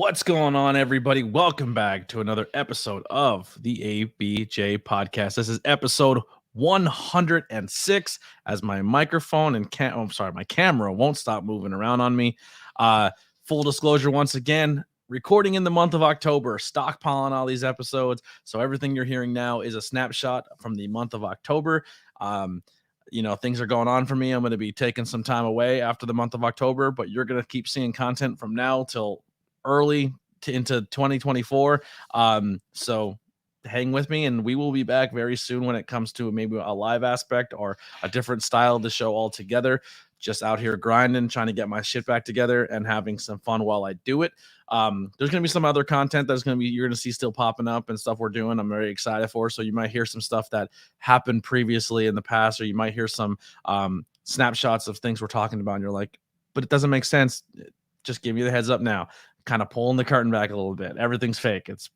What's going on, everybody? Welcome back to another episode of the ABJ Podcast. This is episode 106. As my microphone and my camera won't stop moving around on me. Full disclosure, once again, recording in the month of October, stockpiling all these episodes. So everything you're hearing now is a snapshot from the month of October. Things are going on for me. I'm going to be taking some time away after the month of October, but you're going to keep seeing content from now till early into 2024. So hang with me, and we will be back very soon when it comes to maybe a live aspect or a different style of the show altogether. Just out here grinding, trying to get my shit back together and having some fun while I do it. There's going to be some other content you're going to see still popping up and stuff we're doing. I'm very excited for. So you might hear some stuff that happened previously in the past, or you might hear some snapshots of things we're talking about. And you're like, but it doesn't make sense. Just give you the heads up now. Kind of pulling the curtain back a little bit. Everything's fake. It's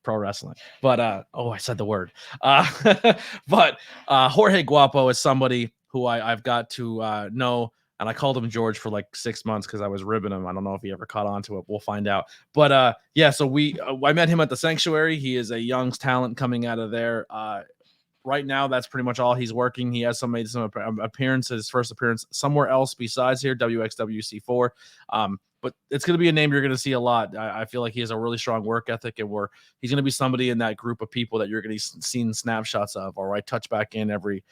pro wrestling. But I said the word. But Jorge Guapo is somebody who I've got to know, and I called him George for like 6 months because I was ribbing him. I don't know if he ever caught on to it. We'll find out. But so I met him at the Sanctuary. He is a young talent coming out of there. Right now, that's pretty much all he's working. He has made some appearances, first appearance somewhere else besides here, WXWC4. But it's going to be a name you're going to see a lot. I feel like he has a really strong work ethic, and he's going to be somebody in that group of people that you're going to be seeing snapshots of, or I touch back in every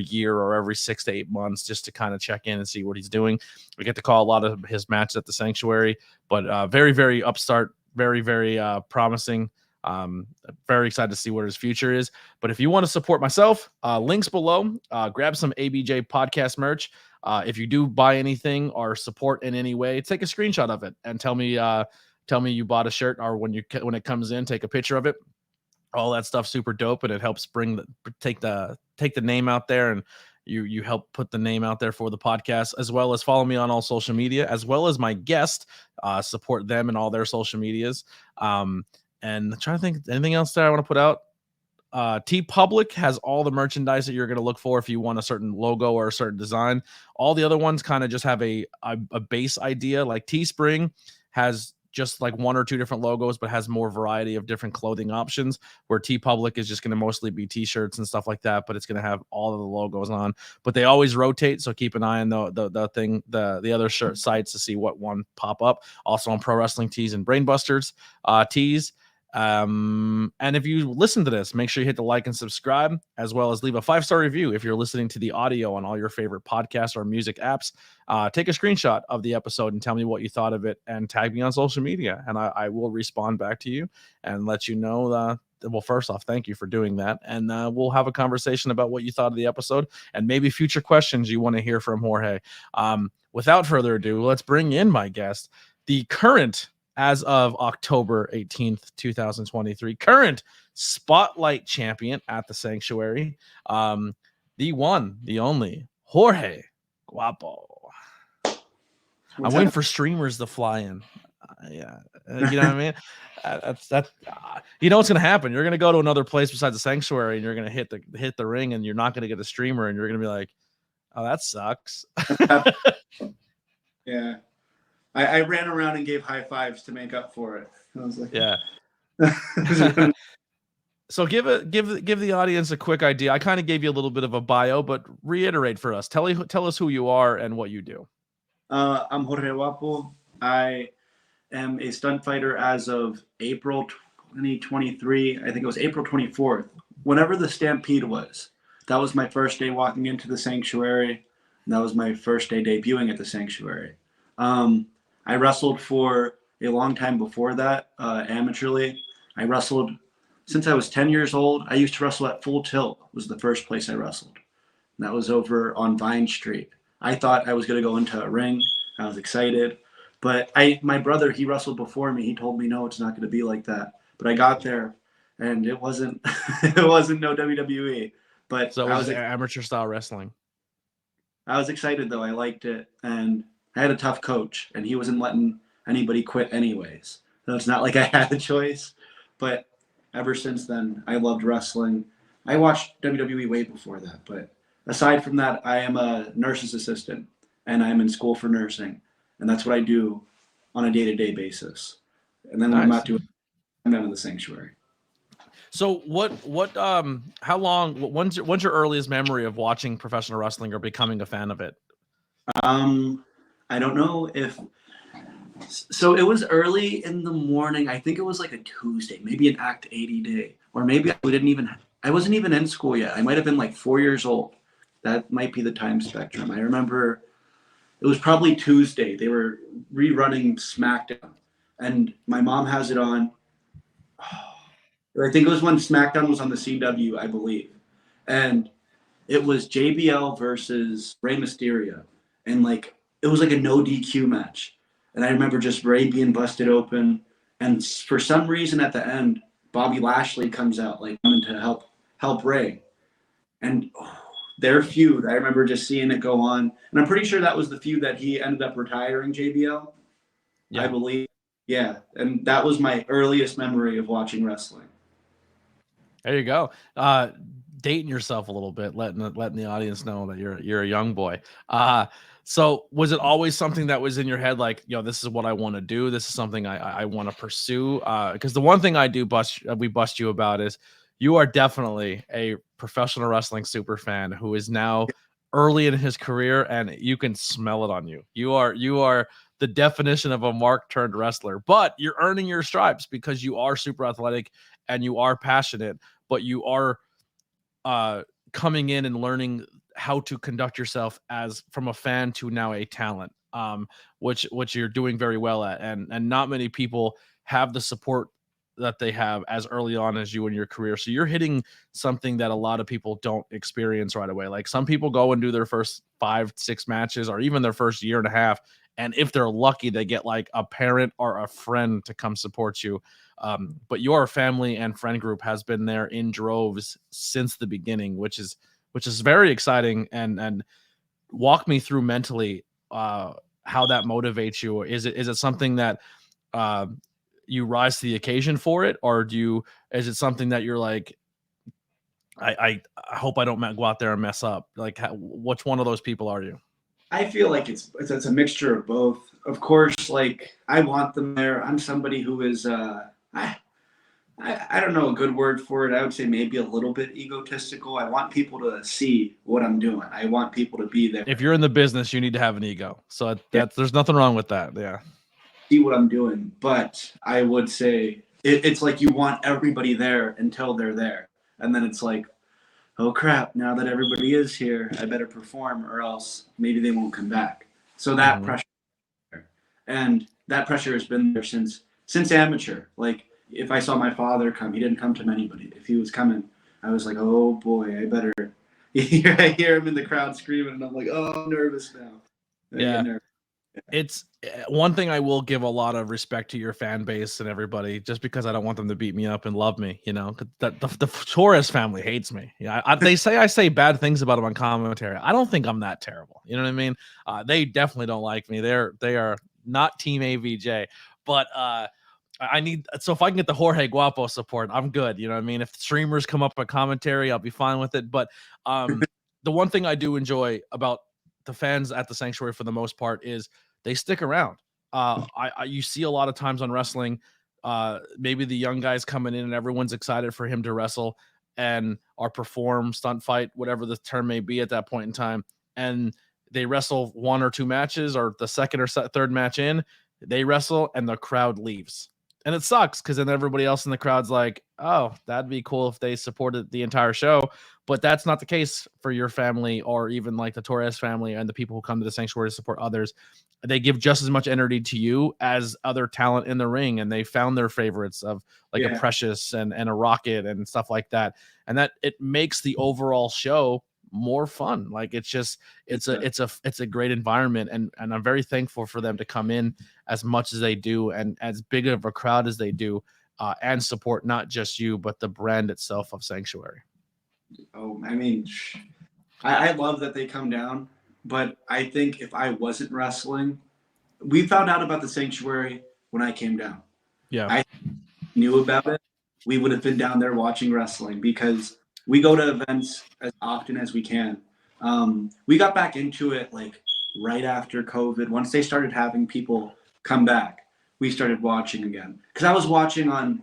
year or every 6 to 8 months just to kind of check in and see what he's doing. We get to call a lot of his matches at the Sanctuary, but very, very upstart, very, very promising. Very excited to see what his future is. But if you want to support myself, links below. Grab some ABJ podcast merch. If you do buy anything or support in any way, take a screenshot of it and tell me you bought a shirt, or when it comes in, take a picture of it. All that stuff super dope, and it helps take the name out there, and you help put the name out there for the podcast, as well as follow me on all social media, as well as my guest. Support them in all their social medias. And I'm trying to think anything else that I want to put out. TeePublic has all the merchandise that you're going to look for if you want a certain logo or a certain design. All the other ones kind of just have a base idea. Like Teespring has just like 1 or 2 different logos, but has more variety of different clothing options, where TeePublic is just going to mostly be t-shirts and stuff like that, but it's going to have all of the logos on. But they always rotate, so keep an eye on the other shirt sites to see what one pop up. Also on Pro Wrestling Tees and Brainbusters tees. And if you listen to this, make sure you hit the like and subscribe, as well as leave a 5-star review if you're listening to the audio on all your favorite podcast or music apps. Take a screenshot of the episode and tell me what you thought of it, and tag me on social media, and I will respond back to you and let you know. Well, first off, thank you for doing that, and we'll have a conversation about what you thought of the episode and maybe future questions you want to hear from Jorge. Without further ado, let's bring in my guest, the current, as of October 18th, 2023, current Spotlight champion at the Sanctuary, the one, the only, Jorge Guapo. I'm waiting for streamers to fly in. Yeah, you know what I mean? That's you know what's gonna happen. You're gonna go to another place besides the Sanctuary, and you're gonna hit the ring, and you're not gonna get a streamer, and you're gonna be like, "Oh, that sucks." Yeah. I ran around and gave high fives to make up for it. I was like, yeah. So give the audience a quick idea. I kind of gave you a little bit of a bio, but reiterate for us. Tell us who you are and what you do. I'm Jorge Guapo. I am a stunt fighter as of April 2023. I think it was April 24th. Whenever the Stampede was, that was my first day walking into the Sanctuary. And that was my first day debuting at the Sanctuary. I wrestled for a long time before that, amateurly. I wrestled since I was 10 years old. I used to wrestle at Full Tilt, was the first place I wrestled. And that was over on Vine Street. I thought I was going to go into a ring. I was excited. But my brother, he wrestled before me. He told me, no, it's not going to be like that. But I got there, and it wasn't no WWE. But so it was amateur style wrestling. I was excited, though. I liked it. And I had a tough coach, and he wasn't letting anybody quit anyways. So it's not like I had a choice. But ever since then, I loved wrestling. I watched WWE way before that. But aside from that, I am a nurse's assistant, and I'm in school for nursing. And that's what I do on a day-to-day basis. And then when I'm not doing, I'm down in the sanctuary. So how long, when's your earliest memory of watching professional wrestling or becoming a fan of it? I don't know so it was early in the morning. I think it was like a Tuesday, maybe an Act 80 day, or maybe I wasn't even in school yet. I might have been like 4 years old. That might be the time spectrum. I remember it was probably Tuesday. They were rerunning SmackDown, and my mom has it on. I think it was when SmackDown was on the CW, I believe. And it was JBL versus Rey Mysterio. And like it was like a no DQ match. And I remember just Rey being busted open. And for some reason at the end, Bobby Lashley comes out like coming to help Rey. And their feud, I remember just seeing it go on. And I'm pretty sure that was the feud that he ended up retiring JBL. Yeah. I believe. Yeah. And that was my earliest memory of watching wrestling. There you go. Dating yourself a little bit, letting the audience know that you're a young boy. So was it always something that was in your head, like, this is what I want to do, this is something I want to pursue? Because the one thing we bust you about is you are definitely a professional wrestling super fan who is now early in his career, and you can smell it on you. You are the definition of a mark-turned wrestler, but you're earning your stripes because you are super athletic and you are passionate, but you are coming in and learning how to conduct yourself as from a fan to now a talent, which you're doing very well at. And not many people have the support that they have as early on as you in your career. So you're hitting something that a lot of people don't experience right away. Like some people go and do their first 5-6 matches or even their first year and a half. And if they're lucky, they get like a parent or a friend to come support you. But your family and friend group has been there in droves since the beginning, which is very exciting. And walk me through mentally how that motivates you. Is it something that you rise to the occasion for it, or is it something that you're like, I hope I don't go out there and mess up? Like, which one of those people are you? I feel like it's a mixture of both. Of course, like I want them there. I'm somebody who is I don't know a good word for it. I would say maybe a little bit egotistical. I want people to see what I'm doing. I want people to be there. If you're in the business, you need to have an ego. So there's nothing wrong with that. Yeah. See what I'm doing. But I would say it's like you want everybody there until they're there. And then it's like, oh crap, now that everybody is here, I better perform or else maybe they won't come back. So that pressure, and that pressure has been there since amateur. Like if I saw my father come, he didn't come to anybody. If he was coming, I was like, oh boy, I better. I hear him in the crowd screaming, and I'm like, oh, I'm nervous now. Yeah. It's one thing I will give a lot of respect to your fan base and everybody, just because I don't want them to beat me up and love me. The Torres family hates me. Yeah, they say I say bad things about them on commentary. I don't think I'm that terrible. You know what I mean? They definitely don't like me. They are not Team AVJ, but so if I can get the Jorge Guapo support, I'm good. You know what I mean? If streamers come up with commentary, I'll be fine with it. But the one thing I do enjoy about the fans at the Sanctuary for the most part is they stick around. You see a lot of times on wrestling, maybe the young guys coming in and everyone's excited for him to wrestle or perform, stunt fight, whatever the term may be at that point in time. And they wrestle 1 or 2 matches, or the second or third match in, they wrestle and the crowd leaves. And it sucks because then everybody else in the crowd's like, oh, that'd be cool if they supported the entire show. But that's not the case for your family, or even like the Torres family and the people who come to the Sanctuary to support others. They give just as much energy to you as other talent in the ring, and they found their favorites of like a Precious and a Rocket and stuff like that. And that it makes the overall show more fun. Like it's a great environment, and I'm very thankful for them to come in as much as they do and as big of a crowd as they do, and support not just you but the brand itself of Sanctuary. Oh, I mean, I love that they come down, but I think if I wasn't wrestling, we found out about the Sanctuary when I came down. Yeah, I knew about it. We would have been down there watching wrestling because we go to events as often as we can. We got back into it like right after COVID, once they started having people come back. we started watching again. Because I was watching on,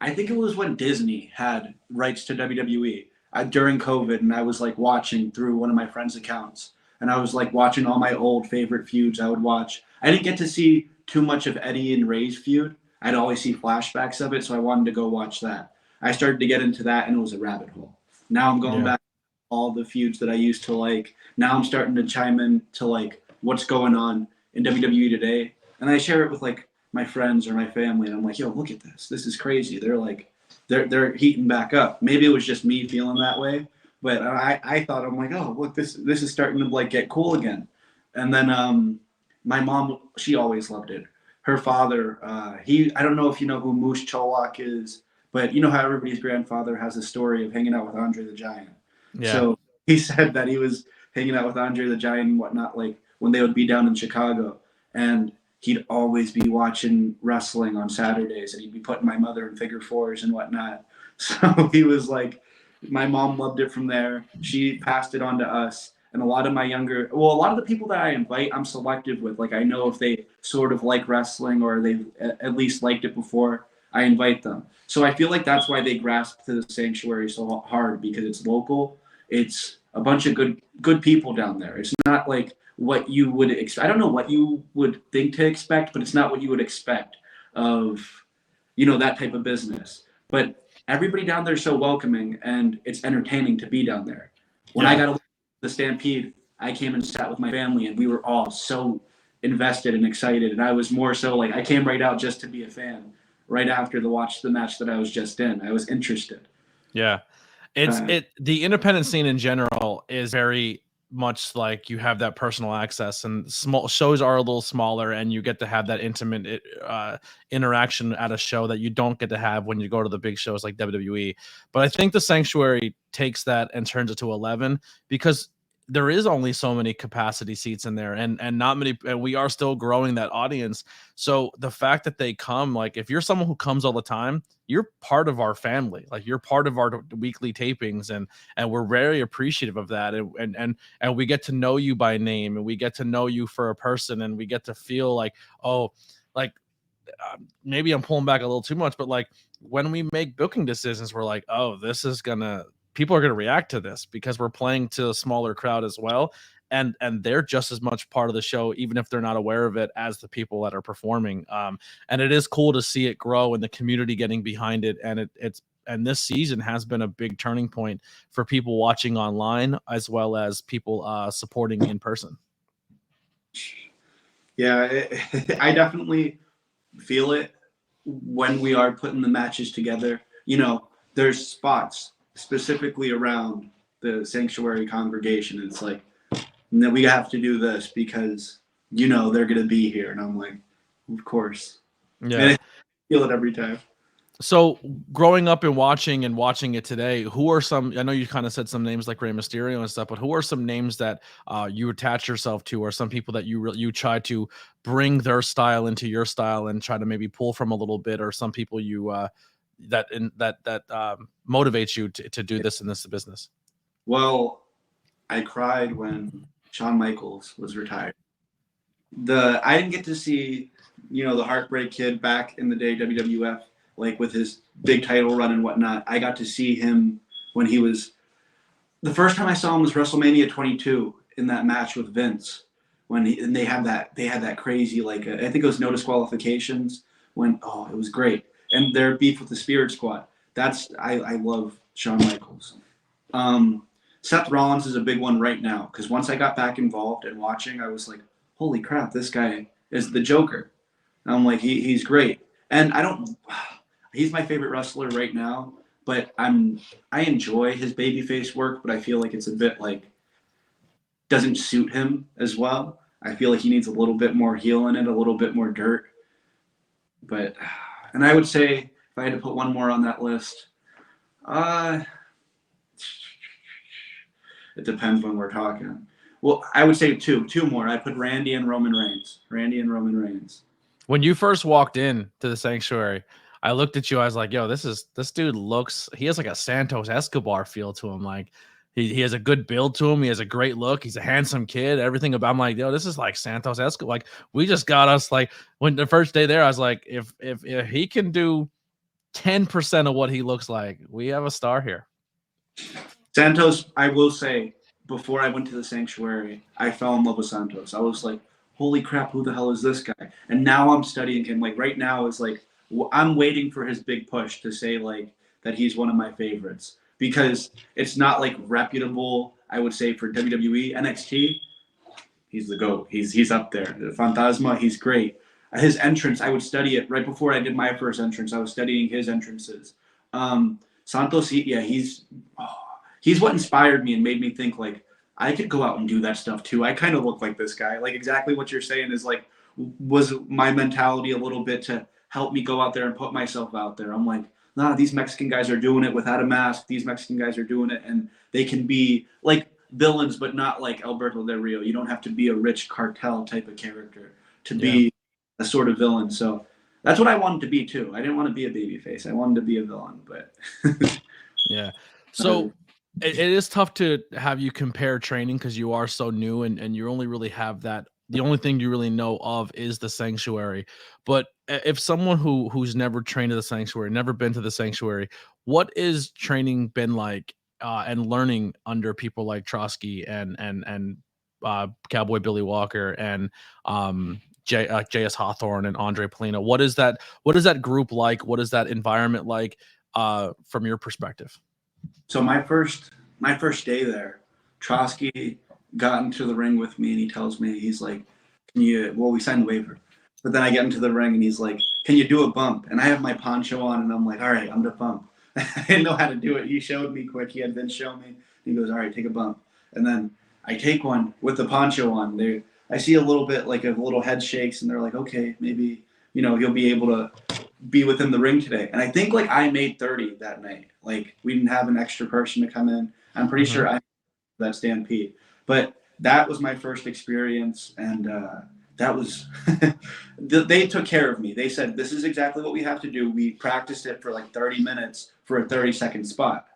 I think it was when Disney had rights to WWE during COVID, and I was like watching through one of my friends' accounts, and I was like watching all my old favorite feuds. I would watch. I didn't get to see too much of Eddie and Ray's feud. I'd always see flashbacks of it, so I wanted to go watch that. I started to get into that, and it was a rabbit hole. Now I'm going back to all the feuds that I used to like. Now I'm starting to chime in to like what's going on in WWE today, and I share it with like my friends or my family, and I'm like, yo, look at this. This is crazy. They're like, they're heating back up. Maybe it was just me feeling that way, but I thought, I'm like, oh, look, this is starting to like get cool again. And then my mom, she always loved it. Her father, I don't know if you know who Moose Cholak is, but you know how everybody's grandfather has a story of hanging out with Andre the Giant. Yeah. So he said that he was hanging out with Andre the Giant and whatnot, like when they would be down in Chicago, and he'd always be watching wrestling on Saturdays, and he'd be putting my mother in figure fours and whatnot. So he was like, my mom loved it from there. She passed it on to us. And a lot of the people that I invite, I'm selective with. Like, I know if they sort of like wrestling or they've at least liked it before, I invite them. So I feel like that's why they grasp to the Sanctuary so hard, because it's local. It's a bunch of good people down there. It's not like what you would expect. I don't know what you would think to expect, but it's not what you would expect of, that type of business. But everybody down there is so welcoming, and it's entertaining to be down there. When I got the Stampede, I came and sat with my family, and we were all so invested and excited. And I was more so like, I came right out just to be a fan right after watch the match that I was just in. I was interested. Yeah. The independent scene in general is very much like you have that personal access, and small shows are a little smaller, and you get to have that intimate interaction at a show that you don't get to have when you go to the big shows like WWE. But I think the Sanctuary takes that and turns it to 11, because there is only so many capacity seats in there, and not many, and we are still growing that audience. So the fact that they come, like, if you're someone who comes all the time, you're part of our family. Like, you're part of our weekly tapings, and we're very appreciative of that. And we get to know you by name, and we get to know you for a person, and we get to feel like, oh, like, maybe I'm pulling back a little too much, but like when we make booking decisions, we're like, oh, people are going to react to this, because we're playing to a smaller crowd as well. And they're just as much part of the show, even if they're not aware of it, as the people that are performing. And it is cool to see it grow and the community getting behind it. And and this season has been a big turning point for people watching online, as well as people supporting in person. Yeah, I definitely feel it when we are putting the matches together. There's spots specifically around the Sanctuary congregation. It's like, no, we have to do this because they're going to be here, and I'm like, of course. Yeah, and I feel it every time. So growing up and watching it today, who are some, I know you kind of said some names like Rey Mysterio and stuff, but who are some names that you attach yourself to, or some people that you try to bring their style into your style and try to maybe pull from a little bit, or some people you that motivates you to do this in this business? Well, I cried when Shawn Michaels was retired. I didn't get to see, the Heartbreak Kid back in the day, WWF, like with his big title run and whatnot. I got to see him when he was, the first time I saw him was WrestleMania 22 in that match with Vince, and they had that crazy, like, I think it was no disqualifications it was great. And their beef with the Spirit Squad. I love Shawn Michaels. Seth Rollins is a big one right now, because once I got back involved and watching, I was like, holy crap, this guy is the Joker. And I'm like, he's great. And he's my favorite wrestler right now, but I enjoy his babyface work, but I feel like it's a bit like, doesn't suit him as well. I feel like he needs a little bit more heel in it, a little bit more dirt. But, and I would say, if I had to put one more on that list, it depends when we're talking. Well, I would say two more. I'd put Randy and Roman Reigns. When you first walked in to the Sanctuary, I looked at you. I was like, yo, this dude he has like a Santos Escobar feel to him. Like, He has a good build to him. He has a great look. He's a handsome kid. Everything about, I'm like, yo, this is like Santos Escobar. Like, we just got us, like, when the first day there, I was like, if he can do 10% of what he looks like, we have a star here. Santos, I will say, before I went to the sanctuary, I fell in love with Santos. I was like, holy crap, who the hell is this guy? And now I'm studying him. Like right now is like, I'm waiting for his big push to say like that he's one of my favorites, because it's not like reputable, I would say, for WWE. NXT, he's the GOAT. He's up there. The Fantasma, he's great. His entrance, I would study it right before I did my first entrance. I was studying his entrances. Santos, he's what inspired me and made me think like I could go out and do that stuff too. I kind of look like this guy. Like exactly what you're saying is like was my mentality a little bit to help me go out there and put myself out there. I'm like, nah, these Mexican guys are doing it without a mask. These Mexican guys are doing it, and they can be like villains, but not like Alberto Del Rio. You don't have to be a rich cartel type of character to be a sort of villain. So that's what I wanted to be too. I didn't want to be a babyface. I wanted to be a villain, but yeah. So it is tough to have you compare training because you are so new and you only really have that. The only thing you really know of is the sanctuary. But if someone who's never trained at the sanctuary, never been to the sanctuary, what is training been like and learning under people like Trotsky and Cowboy Billy Walker and J.S. Hawthorne and Andre Polino? What is that group like? What is that environment like from your perspective? So my first day there, Trotsky got into the ring with me and he tells me, he's like, we signed the waiver. But then I get into the ring and he's like, can you do a bump? And I have my poncho on and I'm like, all right, I'm the bump. I didn't know how to do it. He showed me quick. He had Vince show me. He goes, all right, take a bump. And then I take one with the poncho on. I see a little bit like a little head shakes and they're like, okay, maybe, he'll be able to be within the ring today. And I think like I made 30 that night. Like we didn't have an extra person to come in. I'm pretty sure I that stampede. But that was my first experience, and that was they took care of me. They said, this is exactly what we have to do. We practiced it for like 30 minutes for a 30-second spot.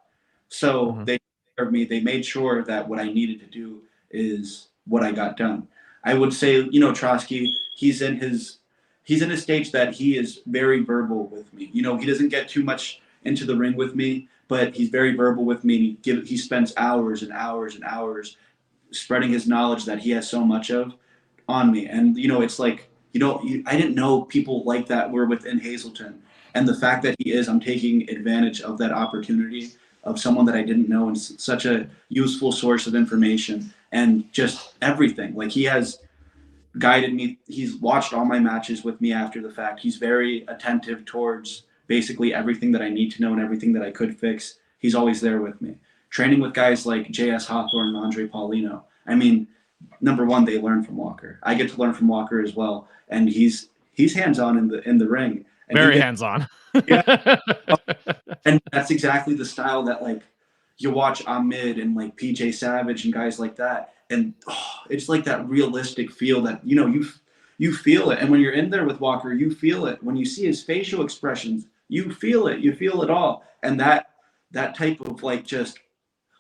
So they took care of me. They made sure that what I needed to do is what I got done. I would say, Trotsky, he's in his stage that he is very verbal with me. He doesn't get too much into the ring with me, but he's very verbal with me. And he spends hours and hours and hours spreading his knowledge that he has so much of on me. And, it's like, I didn't know people like that were within Hazleton. And the fact that he is, I'm taking advantage of that opportunity of someone that I didn't know and such a useful source of information and just everything. Like he has guided me. He's watched all my matches with me after the fact. He's very attentive towards basically everything that I need to know and everything that I could fix. He's always there with me. Training with guys like J.S. Hawthorne and Andre Paulino. I mean, number one, they learn from Walker. I get to learn from Walker as well. And he's hands-on in the ring. And very hands-on. Yeah. And that's exactly the style that like you watch Ahmed and like PJ Savage and guys like that. And it's like that realistic feel that, you feel it. And when you're in there with Walker, you feel it. When you see his facial expressions, you feel it. You feel it all. And that type of like just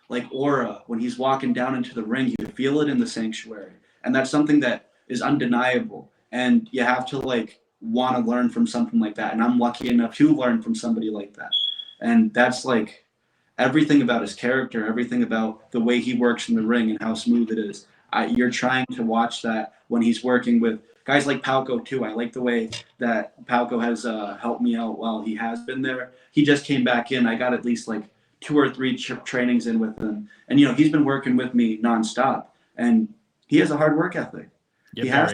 like aura when he's walking down into the ring, you feel it in the sanctuary. And that's something that is undeniable. And you have to like want to learn from something like that. And I'm lucky enough to learn from somebody like that. And that's like everything about his character, everything about the way he works in the ring and how smooth it is. You're trying to watch that when he's working with guys like Palco too. I like the way that Palco has helped me out while he has been there. He just came back in. I got at least like 2 or 3 trainings in with him. And, he's been working with me nonstop. And he has a hard work ethic. Yeah,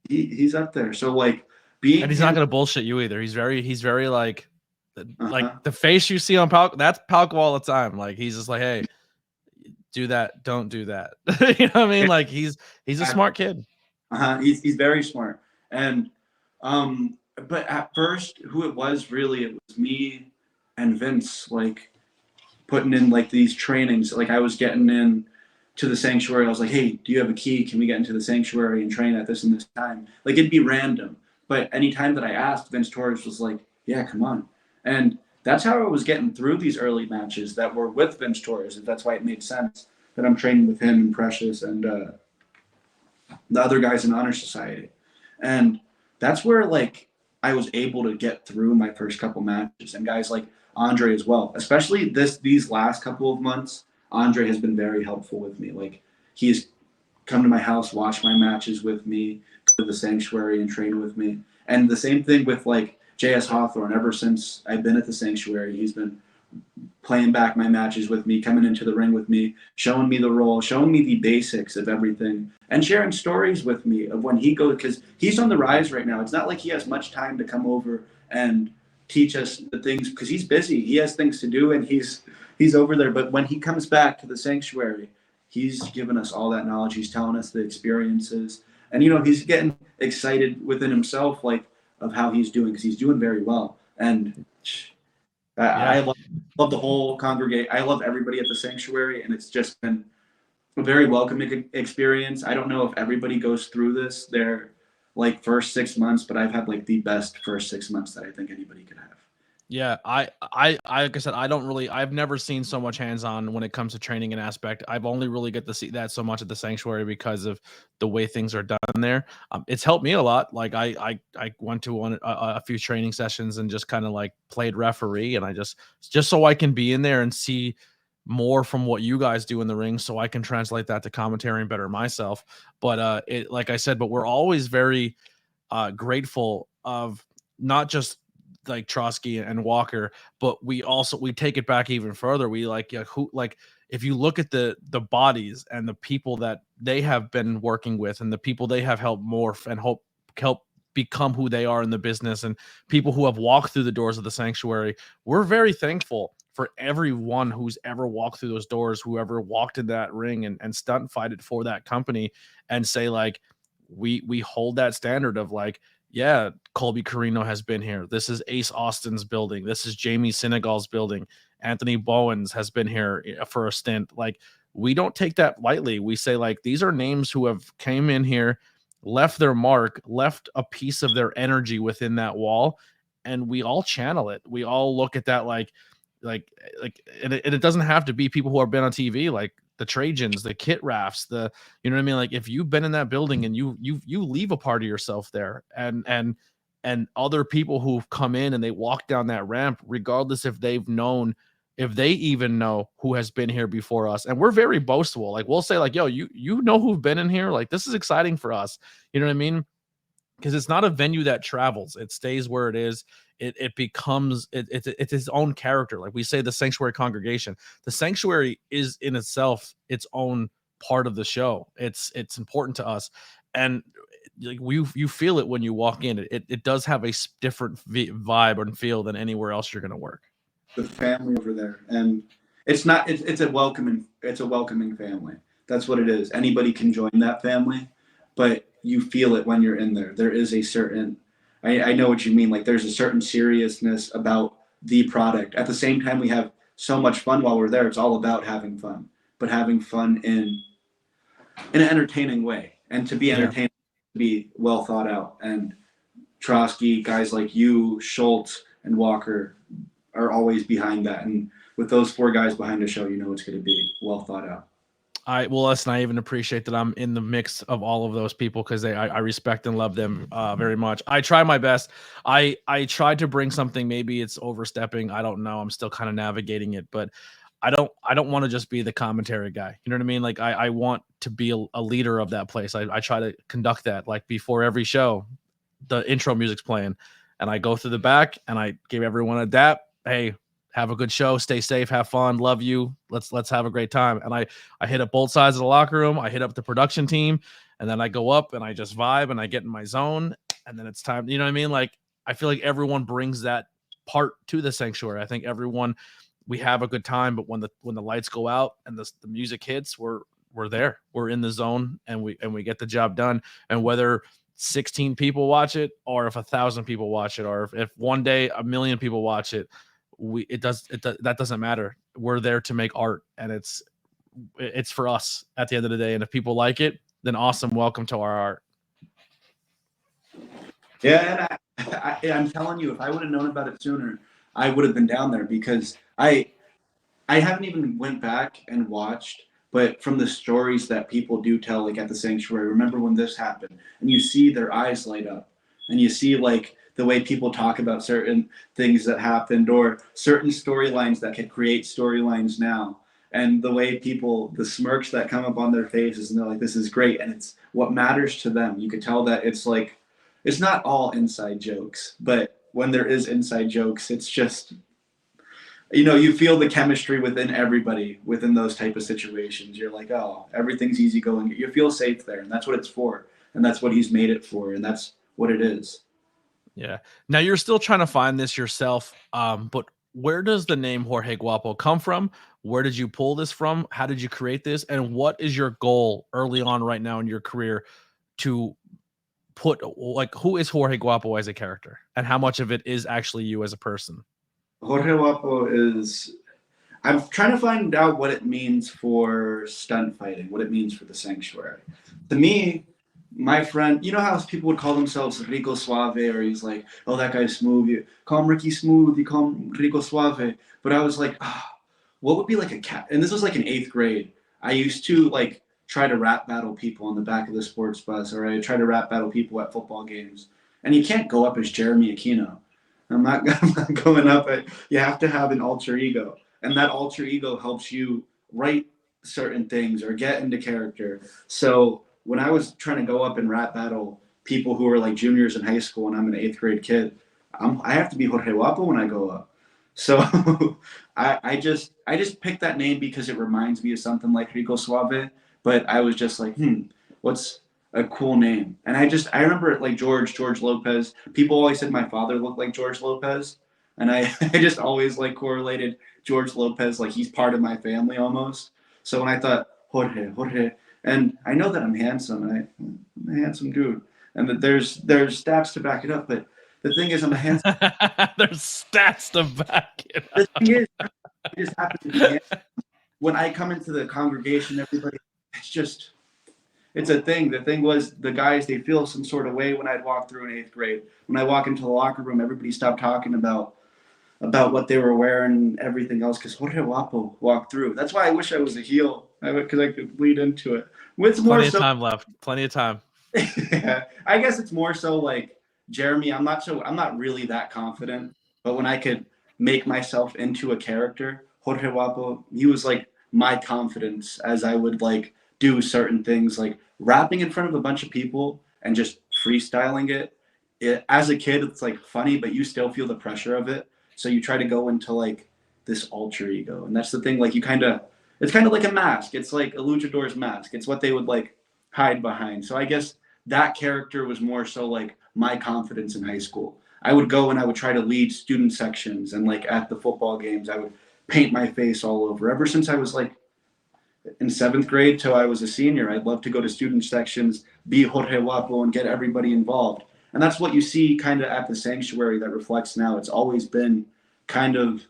he's up there. So like being, and he's not going to bullshit you either. He's very like the face you see on Palco, that's Palco all the time. Like he's just like, hey, do that, don't do that. You know what I mean? Like he's a smart kid. He's very smart. And but at first who it was me and Vince like putting in like these trainings. Like I was getting in to the sanctuary. I was like, hey, do you have a key? Can we get into the sanctuary and train at this and this time? Like it'd be random. But anytime that I asked, Vince Torres was like, yeah, come on. And that's how I was getting through these early matches that were with Vince Torres. That's why it made sense that I'm training with him and Precious and the other guys in Honor Society. And that's where like I was able to get through my first couple matches, and guys like Andre as well. Especially these last couple of months, Andre has been very helpful with me. Like he's come to my house, watch my matches with me, go to the sanctuary and train with me. And the same thing with like JS Hawthorne. Ever since I've been at the sanctuary, he's been playing back my matches with me, coming into the ring with me, showing me the role, showing me the basics of everything, and sharing stories with me of when he goes, because he's on the rise right now. It's not like he has much time to come over and teach us the things, because he's busy. He has things to do, and he's over there. But when he comes back to the sanctuary, he's giving us all that knowledge. He's telling us the experiences, and he's getting excited within himself, like of how he's doing, because he's doing very well. And I love the whole congregation. I love everybody at the sanctuary, and it's just been a very welcoming experience. I don't know if everybody goes through this their like first 6 months, but I've had like the best first 6 months that I think anybody could have. Yeah, I like I said, I've never seen so much hands-on when it comes to training and aspect. I've only really get to see that so much at the sanctuary because of the way things are done there. It's helped me a lot. Like I went to a few training sessions and just kind of like played referee, and I just so I can be in there and see more from what you guys do in the ring, so I can translate that to commentary and better myself. But it, like I said, but we're always very grateful of not just like Trotsky and Walker, but we take it back even further. We like if you look at the bodies and the people that they have been working with and the people they have helped morph and help become who they are in the business, and people who have walked through the doors of the sanctuary, we're very thankful for everyone who's ever walked through those doors, whoever walked in that ring and stunt fighted for that company, and say like we hold that standard of like, yeah, Colby Carino has been here. This is Ace Austin's building. This is Jamie Senegal's building. Anthony Bowens has been here for a stint. Like, we don't take that lightly. We say like, these are names who have came in here, left their mark, left a piece of their energy within that wall, and we all channel it. We all look at that like, and it doesn't have to be people who have been on TV, like the Trajans, the Kit Rafts, the, you know what I mean? Like if you've been in that building and you leave a part of yourself there, and other people who've come in and they walk down that ramp, regardless if they've known, if they even know who has been here before us. And we're very boastful. Like we'll say like, yo, you know who've been in here? Like this is exciting for us. You know what I mean? Because it's not a venue that travels. It stays where it is. It becomes it's its own character. Like we say, the sanctuary congregation. The sanctuary is in itself its own part of the show. It's important to us, and like you feel it when you walk in. It does have a different vibe and feel than anywhere else you're going to work. The family over there, and it's a welcoming family. That's what it is. Anybody can join that family, but you feel it when you're in there. There is a certain, I know what you mean. Like there's a certain seriousness about the product. At the same time, we have so much fun while we're there. It's all about having fun, but having fun in an entertaining way, and to be entertaining, to be well thought out. And Trotsky, guys like you, Schultz, and Walker are always behind that. And with those four guys behind the show, you know it's going to be well thought out. Well, listen, I even appreciate that I'm in the mix of all of those people, because I respect and love them very much. I try my best. I tried to bring something. Maybe it's overstepping. I don't know. I'm still kind of navigating it, but I don't want to just be the commentary guy. You know what I mean? Like I want to be a leader of that place. I try to conduct that. Like before every show, the intro music's playing, and I go through the back and I give everyone a dap. Hey, have a good show. Stay safe. Have fun. Love you. Let's have a great time. And I hit up both sides of the locker room. I hit up the production team, and then I go up and I just vibe and I get in my zone, and then it's time. You know what I mean? Like I feel like everyone brings that part to the sanctuary. I think we have a good time, but when the lights go out and the music hits, we're there. We're in the zone, and we get the job done. And whether 16 people watch it, or if 1,000 people watch it, or if one day 1,000,000 people watch it, that doesn't matter. We're there to make art, and it's for us at the end of the day. And if people like it, then awesome. Welcome to our art. Yeah, and I'm telling you, if I would have known about it sooner, I would have been down there because I haven't even went back and watched, but from the stories that people do tell, like at the sanctuary, remember when this happened, and you see their eyes light up, and you see like the way people talk about certain things that happened or certain storylines that could create storylines now, and the way people, the smirks that come up on their faces, and they're like, "This is great," and it's what matters to them. You could tell that it's like, it's not all inside jokes, but when there is inside jokes, it's just, you know, you feel the chemistry within everybody within those type of situations. You're like, oh, everything's easy going. You feel safe there, and that's what it's for, and that's what he's made it for, and that's what it is. Yeah. Now you're still trying to find this yourself, but where does the name Jorge Guapo come from? Where did you pull this from? How did you create this? And what is your goal early on right now in your career to put, like, who is Jorge Guapo as a character, and how much of it is actually you as a person? Jorge Guapo is, I'm trying to find out what it means for stunt fighting, what it means for the sanctuary. To me, my friend, you know how people would call themselves Rico Suave, or he's like, oh, that guy's smooth. You call him Ricky Smooth, you call him Rico Suave. But I was like, what would be like a cat? And this was like in 8th grade. I used to like try to rap battle people on the back of the sports bus, or I try to rap battle people at football games. And you can't go up as Jeremy Aquino. I'm not going up. You have to have an alter ego, and that alter ego helps you write certain things or get into character. So when I was trying to go up and rap battle people who were like juniors in high school, and I'm an 8th grade kid, I have to be Jorge Guapo when I go up. So I just picked that name because it reminds me of something like Rico Suave. But I was just like, what's a cool name? And I remember like George Lopez. People always said my father looked like George Lopez, and I I just always like correlated George Lopez, like he's part of my family almost. So when I thought Jorge, and I know that I'm handsome, I'm a handsome dude, and that there's stats to back it up. But the thing is, I'm a handsome. There's stats to back it up. The thing is, I just happen to be handsome. When I come into the congregation, everybody, it's a thing. The thing was, the guys, they feel some sort of way when I'd walk through in 8th grade. When I walk into the locker room, everybody stopped talking about what they were wearing and everything else, because Jorge Guapo walked through. That's why I wish I was a heel, because I could lead into it. It's more Plenty of time left. Plenty of time. Yeah, I guess it's more so like Jeremy. I'm not really that confident, but when I could make myself into a character, Jorge Guapo, he was like my confidence as I would like do certain things, like rapping in front of a bunch of people and just freestyling it. As a kid, it's like funny, but you still feel the pressure of it. So you try to go into like this alter ego, and that's the thing. Like it's kind of like a mask. It's like a luchador's mask. It's what they would like hide behind. So I guess that character was more so like my confidence in high school. I would go and I would try to lead student sections, and like at the football games, I would paint my face all over. Ever since I was like in 7th grade till I was a senior, I'd love to go to student sections, be Jorge Guapo, and get everybody involved. And that's what you see kind of at the sanctuary that reflects now. It's always been kind of,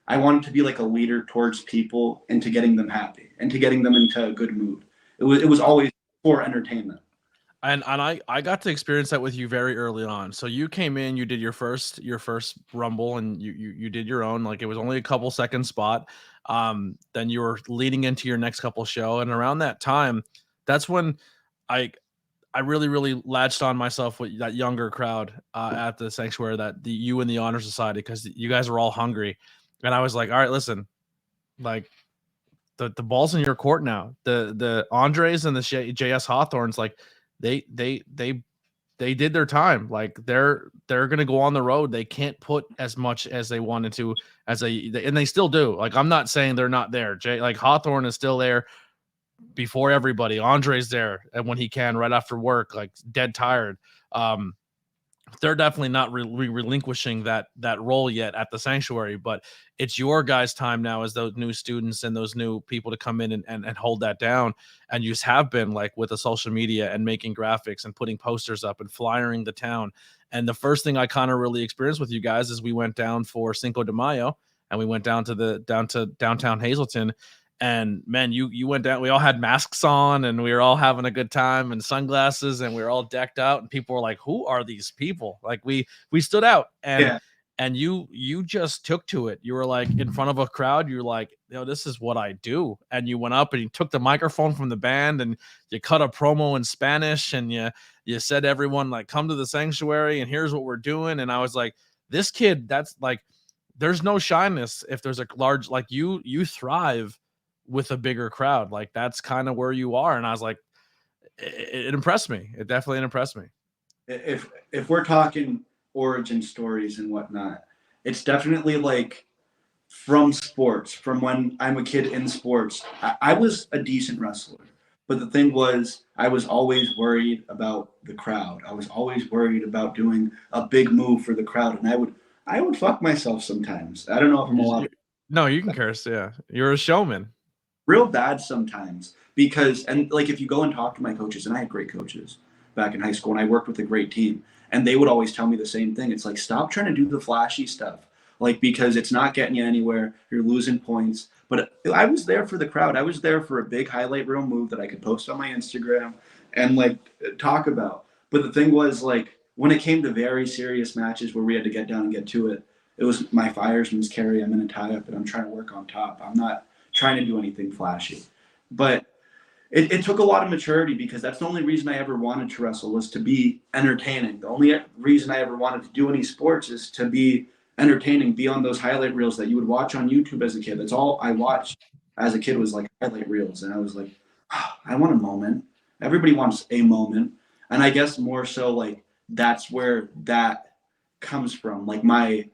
I wanted to be like a leader towards people, into getting them happy and to getting them into a good mood. It was always for entertainment. And I got to experience that with you very early on. So you came in, you did your first rumble, and you did your own, like it was only a couple second spot. Then you were leading into your next couple show, and around that time, that's when I really latched on myself with that younger crowd at the sanctuary, that you and the Honor Society, because you guys were all hungry, and I was like, all right, listen, like the ball's in your court now. The Andres and the JS Hawthorns, like they did their time. Like they're gonna go on the road. They can't put as much as they wanted to, and they still do. Like I'm not saying they're not there. Like Hawthorne is still there before everybody. Andre's there, and when he can, right after work, like dead tired. They're definitely not relinquishing that role yet at the sanctuary, but it's your guys' time now as those new students and those new people to come in and hold that down. And you have been, like, with the social media and making graphics and putting posters up and flyering the town. And the first thing I kind of really experienced with you guys is we went down for Cinco de Mayo, and we went down to downtown Hazleton. And man, you went down. We all had masks on, and we were all having a good time, and sunglasses, and we were all decked out. And people were like, "Who are these people?" Like we stood out, and Yeah. and you just took to it. You were like in front of a crowd. You're like, this is what I do. And you went up and you took the microphone from the band and you cut a promo in Spanish and you said everyone like come to the sanctuary and here's what we're doing. And I was like, this kid, that's like, there's no shyness if there's a large like you thrive with a bigger crowd. Like that's kind of where you are. And I was like, it impressed me. It definitely impressed me. If we're talking origin stories and whatnot, it's definitely like from sports, from when I'm a kid in sports. I was a decent wrestler, but the thing was, I was always worried about the crowd. I was always worried about doing a big move for the crowd, and I would fuck myself sometimes. I don't know if I'm allowed. No, you can curse. Yeah, you're a showman. Real bad sometimes because, and like if you go and talk to my coaches, and I had great coaches back in high school, and I worked with a great team, and they would always tell me the same thing. It's like, stop trying to do the flashy stuff, like because it's not getting you anywhere. You're losing points. But I was there for the crowd. I was there for a big highlight reel move that I could post on my Instagram and like talk about. But the thing was, like, when it came to very serious matches where we had to get down and get to it, it was my fireman's carry. I'm in a tie up and I'm trying to work on top. I'm not trying to do anything flashy. But it took a lot of maturity because that's the only reason I ever wanted to wrestle was to be entertaining. The only reason I ever wanted to do any sports is to be entertaining, be on those highlight reels that you would watch on YouTube as a kid. That's all I watched as a kid was like highlight reels. And I was like, I want a moment. Everybody wants a moment. And I guess more so like that's where that comes from. Like my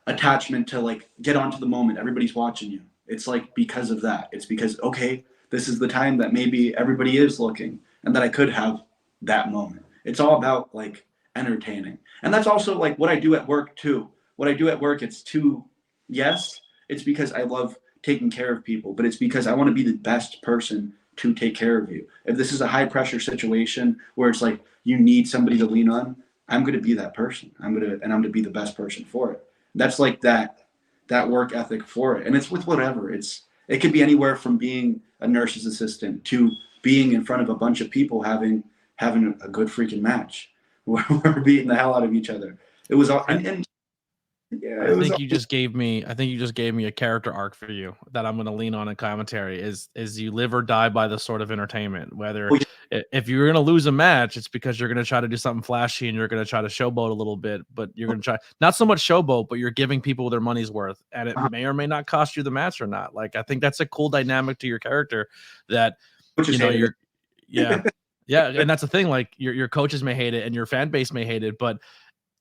attachment to like get onto the moment. Everybody's watching you. It's like because of that. It's because, okay, this is the time that maybe everybody is looking and that I could have that moment. It's all about like entertaining. And that's also like what I do at work too. What I do at work, it's because I love taking care of people, but it's because I want to be the best person to take care of you. If this is a high pressure situation where it's like you need somebody to lean on, I'm going to be that person. I'm going to be the best person for it. That's like that work ethic for it. And it's with whatever. It could be anywhere from being a nurse's assistant to being in front of a bunch of people having a good freaking match. We're beating the hell out of each other. It was all, and yeah, I think you just gave me a character arc for you that I'm going to lean on in commentary is you live or die by the sort of entertainment. Whether if you're going to lose a match, it's because you're going to try to do something flashy and you're going to try to showboat a little bit, but you're going to try not so much showboat, but you're giving people their money's worth, and it may or may not cost you the match or not. Like I think that's a cool dynamic to your character that you're yeah, and that's the thing. Like your coaches may hate it and your fan base may hate it, but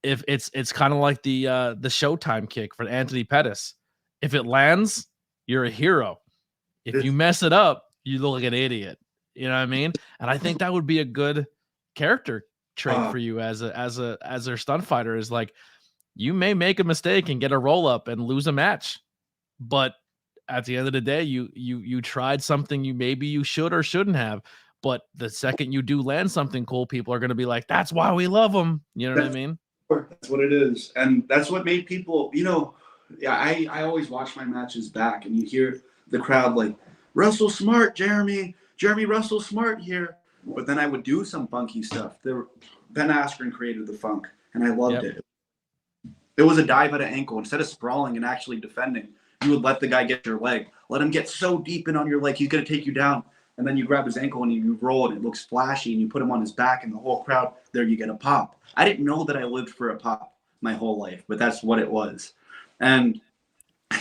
if it's kind of like the Showtime kick for Anthony Pettis. If it lands, you're a hero. If you mess it up, you look like an idiot. You know what I mean? And I think that would be a good character trait for you as their stunt fighter is like you may make a mistake and get a roll up and lose a match, but at the end of the day, you tried something you should or shouldn't have. But the second you do land something cool, people are going to be like, "That's why we love them." You know what I mean? That's what it is. And that's what made people, I always watch my matches back and you hear the crowd like, Russell Smart, Jeremy Russell Smart here. But then I would do some funky stuff. Ben Askren created the funk and I loved it. It was a dive at an ankle. Instead of sprawling and actually defending, you would let the guy get your leg. Let him get so deep in on your leg, he's going to take you down. And then you grab his ankle and you roll and it looks flashy and you put him on his back and the whole crowd, there you get a pop. I didn't know that I lived for a pop my whole life, but that's what it was. And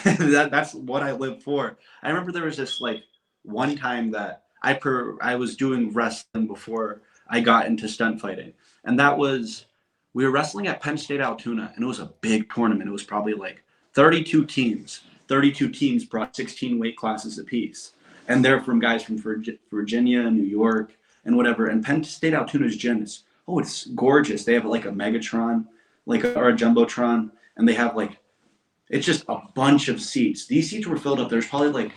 that's what I lived for. I remember there was this like one time that I was doing wrestling before I got into stunt fighting. And that was, we were wrestling at Penn State Altoona and it was a big tournament. It was probably like 32 teams. 32 teams brought 16 weight classes apiece. And they're from guys from Virginia, New York, and whatever. And Penn State Altoona's gym is, it's gorgeous. They have like a Megatron, or a Jumbotron, and they have like, it's just a bunch of seats. These seats were filled up. There's probably like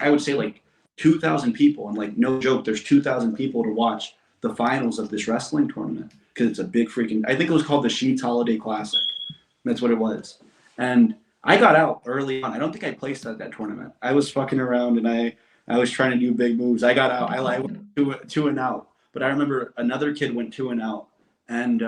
I would say like 2,000 people. And like, no joke, there's 2,000 people to watch the finals of this wrestling tournament because it's a big freaking, I think it was called the Sheets Holiday Classic. That's what it was. And I got out early on. I don't think I placed at that tournament. I was fucking around and I was trying to do big moves. I got out. I went two and out. But I remember another kid went 2 and out. And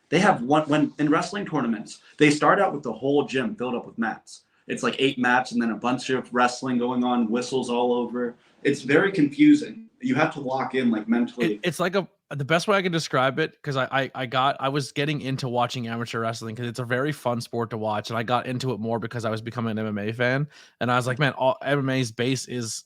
They have one when in wrestling tournaments, they start out with the whole gym filled up with mats. It's like 8 mats and then a bunch of wrestling going on, whistles all over. It's very confusing. You have to lock in like mentally. It's like the best way I can describe it, because I was getting into watching amateur wrestling because it's a very fun sport to watch, and I got into it more because I was becoming an MMA fan, and I was like, man, all MMA's base is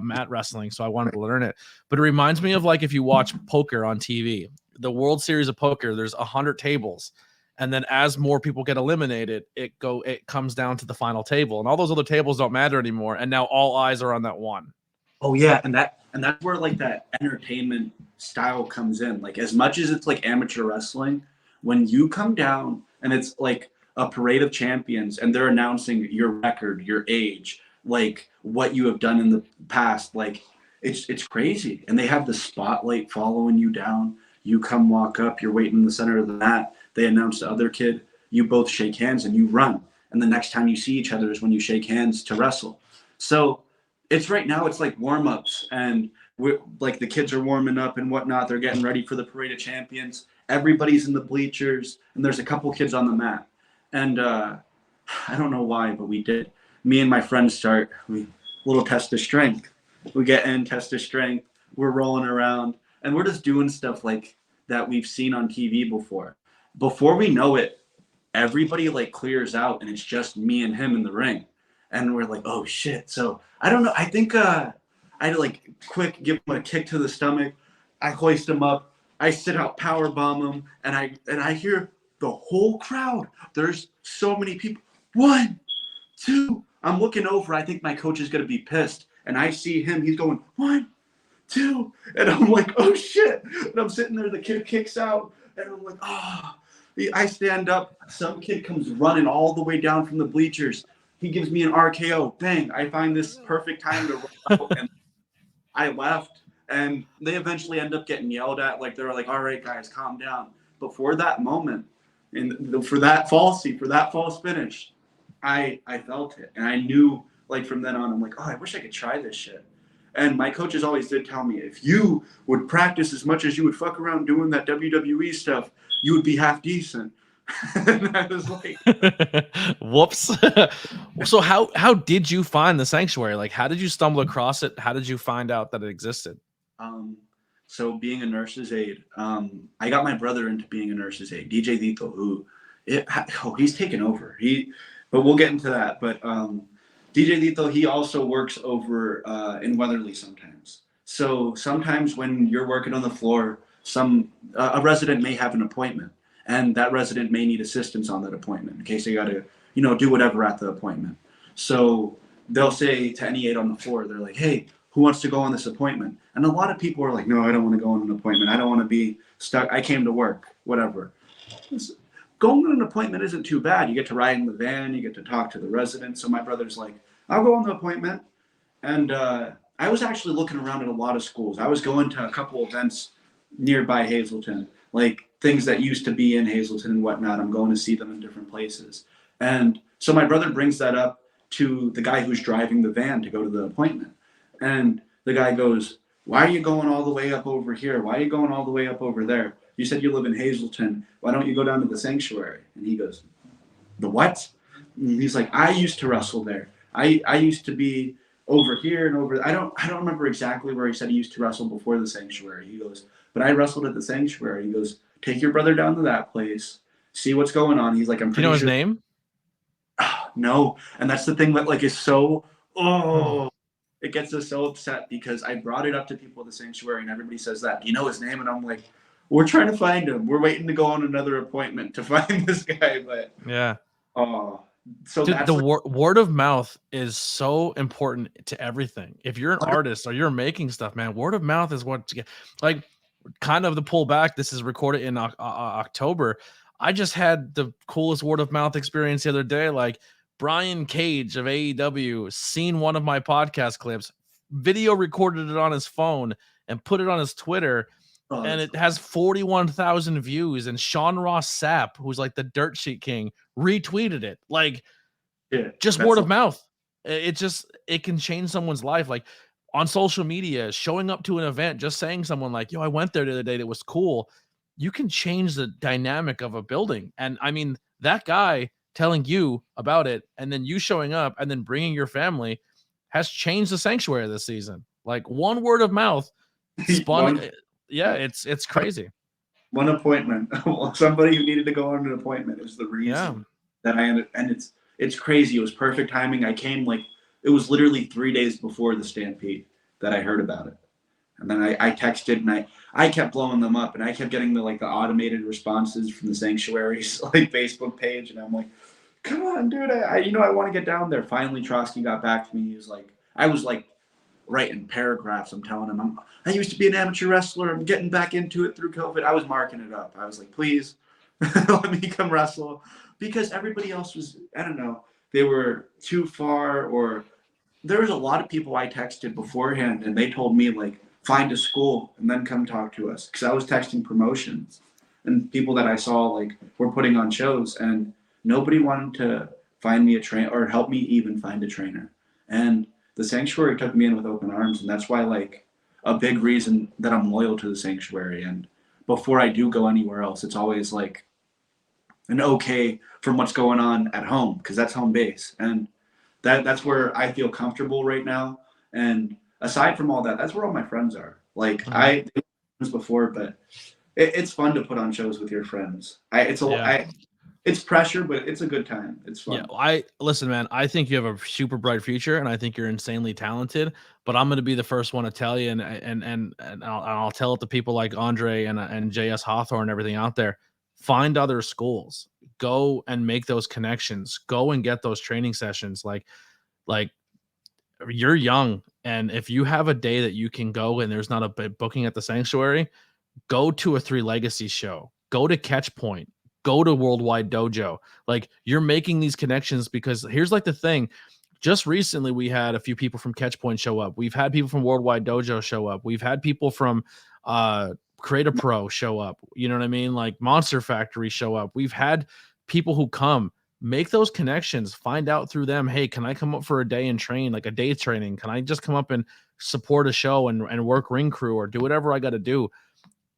mat wrestling, so I wanted to learn it. But it reminds me of like if you watch poker on TV, the World Series of Poker, there's 100 tables, and then as more people get eliminated, it comes down to the final table, and all those other tables don't matter anymore, and now all eyes are on that one. Oh yeah, and that's where like that entertainment style comes in. Like as much as it's like amateur wrestling, when you come down and it's like a parade of champions and they're announcing your record, your age, like what you have done in the past, like it's crazy. And they have the spotlight following you down. You come walk up, you're waiting in the center of the mat. They announce the other kid, you both shake hands and you run. And the next time you see each other is when you shake hands to wrestle. So it's right now, it's like warm-ups, and we're like the kids are warming up and whatnot. They're getting ready for the parade of champions. Everybody's in the bleachers, and there's a couple kids on the mat. And I don't know why, but we did. Me and my friends start little test of strength. We get in, test of strength. We're rolling around, and we're just doing stuff like that we've seen on TV before. Before we know it, everybody like clears out, and it's just me and him in the ring. And we're like, oh shit. So I don't know. I think I like quick give him a kick to the stomach. I hoist him up. I sit out, power bomb him, and I hear the whole crowd. There's so many people. 1, 2. I'm looking over. I think my coach is gonna be pissed, and I see him. He's going 1, 2, and I'm like, oh shit. And I'm sitting there. The kid kicks out, and I'm like, oh. I stand up. Some kid comes running all the way down from the bleachers. He gives me an RKO. Bang. I find this perfect time to run out, and I left. And they eventually end up getting yelled at. Like, they're like, all right, guys, calm down. But for that moment, and for that false finish, I felt it. And I knew, like, from then on, I'm like, oh, I wish I could try this shit. And my coaches always did tell me, if you would practice as much as you would fuck around doing that WWE stuff, you would be half decent. And I was like, whoops. So how did you find the sanctuary? Like, how did you stumble across it? How did you find out that it existed? So being a nurse's aide, I got my brother into being a nurse's aide, DJ Dito, he's taken over. But we'll get into that. But DJ Dito, he also works over in Weatherly sometimes. So sometimes when you're working on the floor, a resident may have an appointment, and that resident may need assistance on that appointment in case they got to, do whatever at the appointment. So they'll say to any aide on the floor, they're like, hey, who wants to go on this appointment? And a lot of people are like, no, I don't want to go on an appointment. I don't want to be stuck. I came to work, whatever. Going on an appointment isn't too bad. You get to ride in the van. You get to talk to the residents. So my brother's like, I'll go on the appointment. And I was actually looking around at a lot of schools. I was going to a couple events nearby Hazleton, like things that used to be in Hazleton and whatnot. I'm going to see them in different places. And so my brother brings that up to the guy who's driving the van to go to the appointment. And the guy goes, why are you going all the way up over here? Why are you going all the way up over there? You said you live in Hazleton. Why don't you go down to the sanctuary? And he goes, the what? And he's like, I used to wrestle there. I used to be over here and over. I don't remember exactly where he said he used to wrestle before the sanctuary. He goes, but I wrestled at the sanctuary. He goes, take your brother down to that place, see what's going on. He's like, I'm pretty Do you know sure. his name? No. And that's the thing that like is so, it gets us so upset because I brought it up to people at the sanctuary and everybody says that. Do you know his name? And I'm like, we're trying to find him. We're waiting to go on another appointment to find this guy. But yeah. So dude, the word of mouth is so important to everything. If you're an artist or you're making stuff, man, word of mouth is what to get. Like, kind of the pullback. This is recorded in October. I just had the coolest word of mouth experience the other day. Like, Brian Cage of AEW seen one of my podcast clips, video recorded it on his phone and put it on his Twitter. And it has 41,000 views. And Sean Ross Sapp, who's like the Dirt Sheet King, retweeted it. Like, just word of mouth. It can change someone's life. Like, on social media, showing up to an event, just saying someone like, yo, I went there the other day, it was cool. you can change the dynamic of a building. And I mean, that guy telling you about it and then you showing up and then bringing your family has changed the sanctuary this season. Like one word of mouth spun. one Yeah, it's crazy. one appointment. Somebody who needed to go on an appointment is the Yeah. reason that I ended. And it's crazy. It was perfect timing. I came like it was literally 3 days before the Stampede that I heard about it. And then I texted and I kept blowing them up and I kept getting the automated responses from the sanctuary's like Facebook page. And I'm like, come on, dude. I want to get down there. Finally, Trotsky got back to me. He was like, I was like writing paragraphs. I'm telling him, I used to be an amateur wrestler. I'm getting back into it through COVID. I was marking it up. I was like, please let me come wrestle. Because everybody else was, I don't know, they were too far, or there was a lot of people I texted beforehand and they told me like, find a school and then come talk to us. Because I was texting promotions and people that I saw like were putting on shows, and nobody wanted to find me a trainer or help me even find a trainer. And the sanctuary took me in with open arms, and that's why like a big reason that I'm loyal to the sanctuary. And before I do go anywhere else, it's always like an okay from what's going on at home, because that's home base, and that's where I feel comfortable right now. And aside from all that, that's where all my friends are. Like I did this before, but it's fun to put on shows with your friends. It's pressure, but it's a good time. It's fun. Yeah, listen, man. I think you have a super bright future, and I think you're insanely talented. But I'm going to be the first one to tell you, and I'll tell it to people like Andre and JS Hawthorne and everything out there. Find other schools. Go and make those connections. Go and get those training sessions. Like you're young, and if you have a day that you can go and there's not a booking at the sanctuary, go to a Three Legacy show. Go to Catch Point. Go to Worldwide Dojo. Like, you're making these connections, because here's like the thing. Just recently, we had a few people from Catch Point show up. We've had people from Worldwide Dojo show up. We've had people from Create a Pro show up. You know what I mean? Like Monster Factory show up. We've had people who come. Make those connections. Find out through them. Hey, can I come up for a day and train, like a day training? Can I just come up and support a show and work ring crew or do whatever I got to do?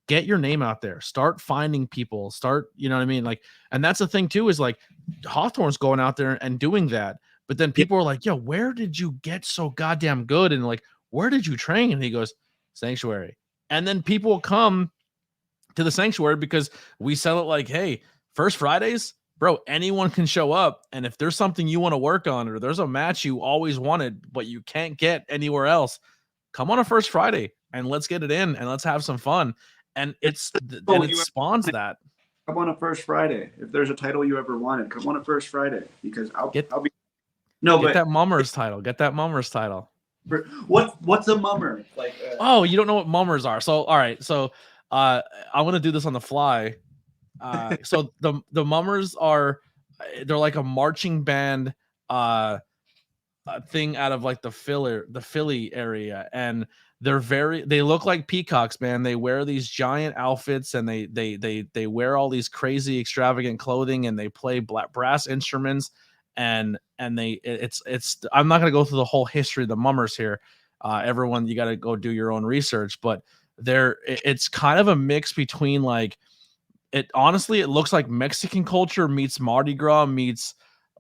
Get your name out there. Start finding people. Start, you know what I mean? Like, and that's the thing too, is like Hawthorne's going out there and doing that. But then people are like, yo, where did you get so goddamn good? And like, where did you train? And he goes, sanctuary. And then people will come to the sanctuary because we sell it like, hey, first Fridays, bro, anyone can show up. And if there's something you want to work on, or there's a match you always wanted, but you can't get anywhere else, come on a first Friday and let's get it in and let's have some fun. And it spawns that. Come on a first Friday. If there's a title you ever wanted, come on a first Friday, because I'll be that Mummers title. Get that Mummers title. What's a mummer? Like oh, you don't know what mummers are. So all right. So I want to do this on the fly. So the mummers are, they're like a marching band thing out of like the Philly area, and they look like peacocks, man. They wear these giant outfits, and they wear all these crazy extravagant clothing, and they play brass instruments, and it's I'm not going to go through the whole history of the mummers here. Everyone, you got to go do your own research, but it's kind of a mix between like, it looks like Mexican culture meets Mardi Gras meets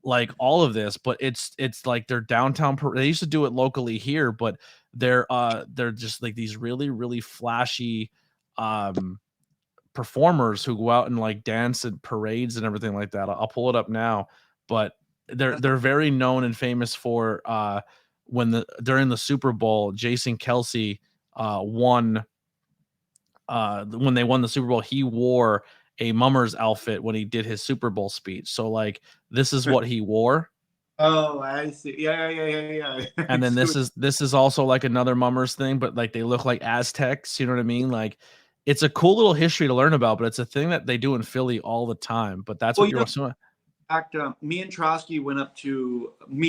like all of this, but it's like their downtown. They used to do it locally here, but they're just like these really, really flashy performers who go out and like dance at parades and everything like that. I'll pull it up now, but they're very known and famous for during the Super Bowl, Jason Kelsey won when they won the Super Bowl. He wore a mummer's outfit when he did his Super Bowl speech. So like, this is what he wore. Oh, I see. Yeah. And then this is also like another mummers thing, but like they look like Aztecs. You know what I mean? Like, it's a cool little history to learn about, but it's a thing that they do in Philly all the time. But that's what you're assuming. In fact, me and Trotsky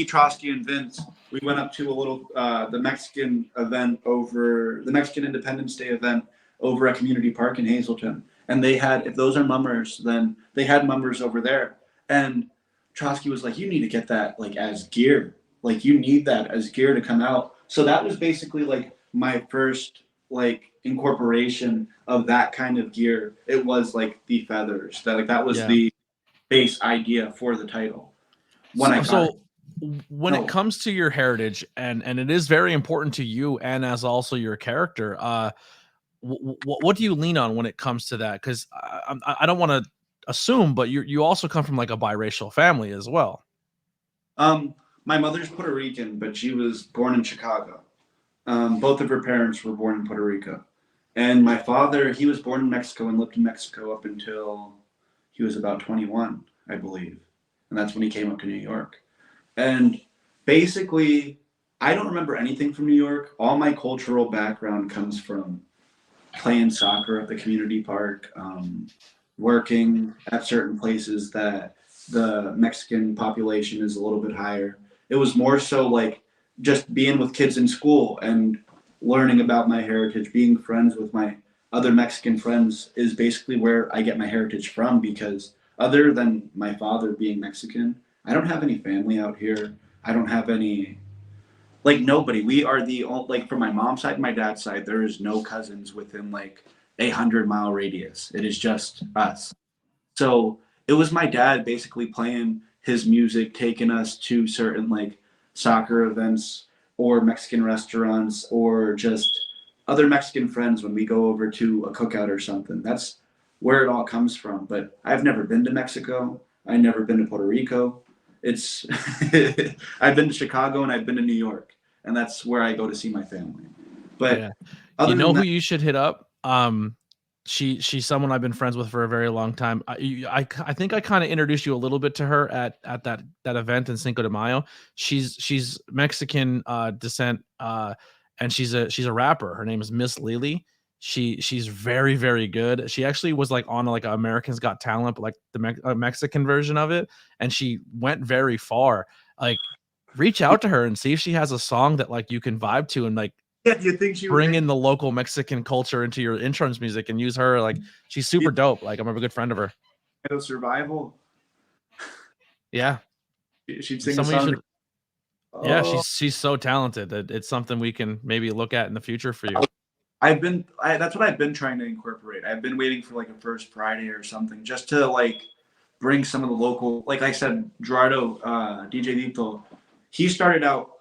Trotsky and Vince, we went up to a little the Mexican event over the Mexican Independence Day event over at Community Park in Hazleton. And they had, if those are mummers, then they had mummers over there. And Trotsky was like, you need to get that like as gear. Like, you need that as gear to come out. So that was basically like my first like incorporation of that kind of gear. It was like the feathers. That was Yeah. the base idea for the title. When I got So when it no, comes to your heritage, and it is very important to you and as also your character, what do you lean on when it comes to that? Because I don't want to assume, but you also come from like a biracial family as well. my mother's Puerto Rican, but she was born in Chicago. Both of her parents were born in Puerto Rico. And my father, he was born in Mexico and lived in Mexico up until he was about 21, I believe. And that's when he came up to New York. And basically, I don't remember anything from New York. All my cultural background comes from playing soccer at the community park, working at certain places that the Mexican population is a little bit higher. It was more so like just being with kids in school and learning about my heritage, being friends with my other Mexican friends is basically where I get my heritage from, because other than my father being Mexican, I don't have any family out here. I don't have any, like, nobody. We are the only, like, from my mom's side, my dad's side, there is no cousins within like a 100-mile radius. It is just us. So it was my dad basically playing his music, taking us to certain like soccer events or Mexican restaurants or just other Mexican friends when we go over to a cookout or something. That's where it all comes from. But I've never been to Mexico. I've never been to Puerto Rico. It's I've been to Chicago and I've been to New York, and that's where I go to see my family. But Yeah. other You know than who that, you should hit up? She's someone I've been friends with for a very long time. I think I kind of introduced you a little bit to her at that event in Cinco de Mayo. She's Mexican descent, and she's a rapper. Her name is Miss Lily. She's very very good. She actually was like on like Americans Got Talent, but like the Mexican version of it, and she went very far. Like, reach out to her and see if she has a song that like you can vibe to, and like yeah, you think she would bring make in the local Mexican culture into your entrance music and use her. Like, she's super dope. Like, I'm a good friend of her. it a survival? Yeah. She'd sing a Somebody song. should. Yeah, Oh, she's so talented that it's something we can maybe look at in the future for you. that's what I've been trying to incorporate. I've been waiting for like a First Friday or something just to like bring some of the local, like I said, Gerardo, DJ Dito, he started out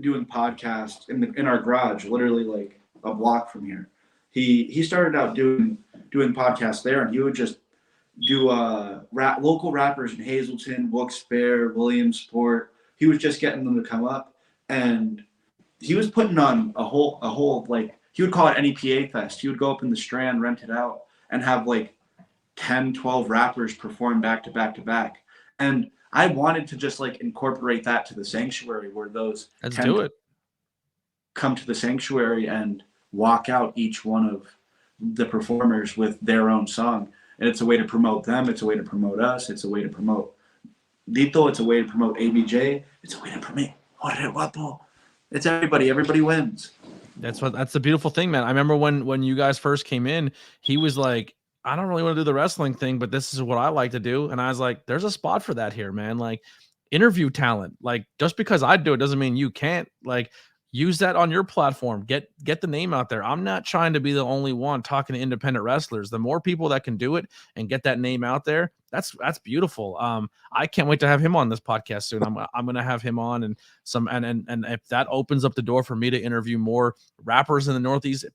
doing podcasts in our garage, literally like a block from here. He started out doing podcasts there, and he would just do local rappers in Hazleton, Wilkes-Barre, Williamsport. He was just getting them to come up, and he was putting on a whole like, he would call it NEPA Fest. He would go up in the Strand, rent it out, and have like 10, 12 rappers perform back to back to back. And I wanted to just like incorporate that to the sanctuary, where those Let's 10 do it. come to the sanctuary and walk out each one of the performers with their own song. And it's a way to promote them. It's a way to promote us. It's a way to promote Dito. It's a way to promote ABJ. It's a way to promote Jorge Guapo. It's everybody. Everybody wins. That's the beautiful thing, man. I remember when you guys first came in, he was like, I don't really want to do the wrestling thing, but this is what I like to do. And I was like, there's a spot for that here, man. Like, interview talent. Like, just because I do it doesn't mean you can't. Like, use that on your platform. Get the name out there. I'm not trying to be the only one talking to independent wrestlers. The more people that can do it and get that name out there, that's beautiful. I can't wait to have him on this podcast soon. I'm gonna have him on, and and if that opens up the door for me to interview more rappers in the Northeast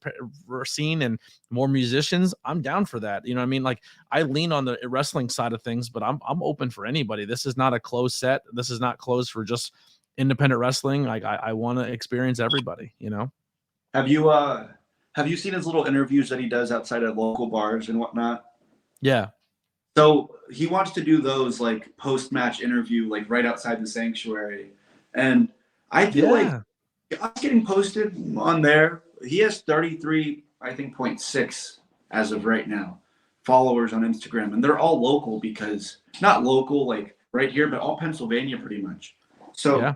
scene and more musicians, I'm down for that. You know what I mean? Like, I lean on the wrestling side of things, but I'm open for anybody. This is not a closed set. This is not closed for just independent wrestling. Like, I want to experience everybody, you know? Have you seen his little interviews that he does outside of local bars and whatnot? Yeah. So he wants to do those like post-match interview, like right outside the sanctuary. And I feel like Yeah. us getting posted on there, he has 33, I think, 0.6 as of right now, followers on Instagram. And they're all local, because not local like right here, but all Pennsylvania pretty much. So Yeah.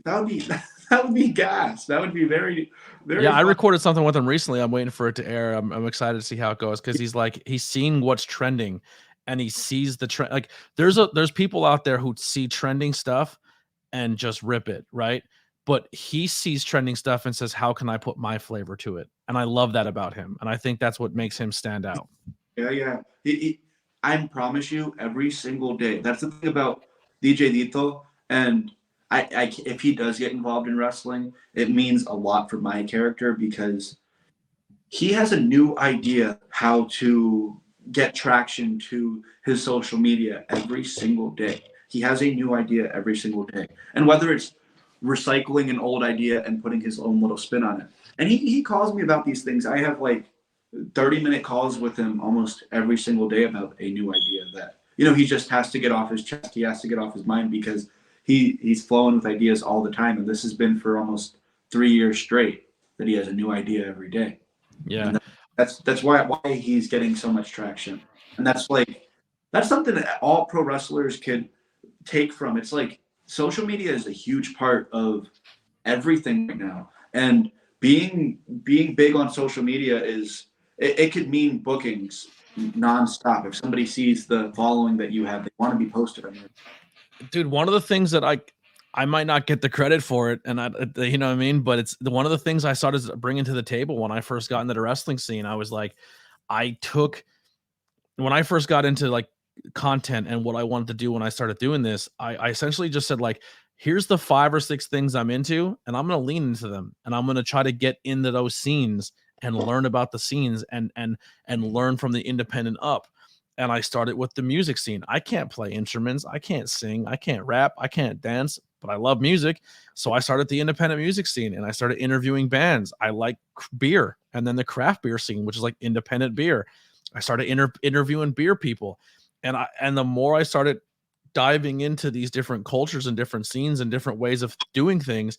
that would be that would be gas. That would be very, very Yeah, I fun. recorded something with him recently. I'm waiting for it to air. I'm excited to see how it goes, because he's seeing what's trending, and he sees the trend. Like, there's people out there who see trending stuff and just rip it, right? but he sees trending stuff and says, how can I put my flavor to it? And I love that about him. And I think that's what makes him stand out. Yeah. I promise you, every single day. That's the thing about DJ Dito. And if he does get involved in wrestling, it means a lot for my character because he has a new idea how to get traction to his social media every single day. He has a new idea every single day. And whether it's recycling an old idea and putting his own little spin on it. And he calls me about these things. I have like 30-minute calls with him almost every single day about a new idea that, he just has to get off his chest. He has to get off his mind because he's flowing with ideas all the time. And this has been for almost 3 years straight that he has a new idea every day. Yeah. And that's why he's getting so much traction. And that's something that all pro wrestlers could take from. It's like social media is a huge part of everything right now. And being big on social media it could mean bookings nonstop. If somebody sees the following that you have, they want to be posted on it. Dude, one of the things that I might not get the credit for it, and you know what I mean, but it's one of the things I started bringing to the table when I first got into the wrestling scene. I was like, when I first got into like content and what I wanted to do when I started doing this, I essentially just said like, here's the 5 or 6 things I'm into, and I'm going to lean into them, and I'm going to try to get into those scenes and learn about the scenes and learn from the independent up. And I started with the music scene. I can't play instruments. I can't sing. I can't rap. I can't dance, but I love music. So I started the independent music scene and I started interviewing bands. I like beer, and then the craft beer scene, which is like independent beer. I started interviewing beer people. And the more I started diving into these different cultures and different scenes and different ways of doing things,